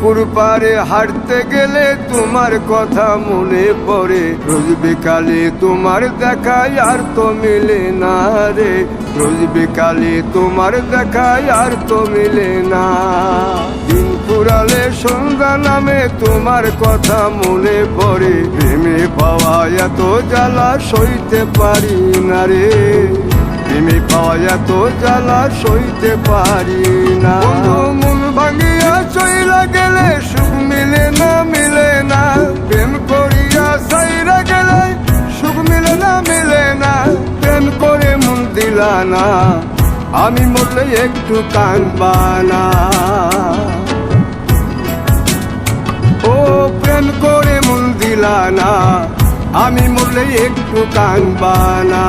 পুকুর পাড়ে হাঁটতে গেলে তোমার কথা মনে পড়ে, রোজ বিকালে তোমার দেখায় আর তো মিলে না রে, রোজ বিকালে তোমার দেখায় আর তো মিলে না। দিন ফুরালে সন্ধ্যা নামে তোমার কথা মনে পড়ে, প্রেমে পাওয়া এত জ্বালা সইতে পারি না রে, প্রেমে পাওয়া এত জ্বালা সইতে পারি না। মন ভাঙিয়া চইলা গেলে সুখ মিলে না, মিলে না, প্রেম করিয়া সাইরা গেলে সুখ মিলে না, মিলে না, প্রেম করে মন দিলা না, আমি মরলে একটু কাঁদবা না। ও প্রেম করে মন দিলা না, আমি মরলে একটু কাঁদবা না।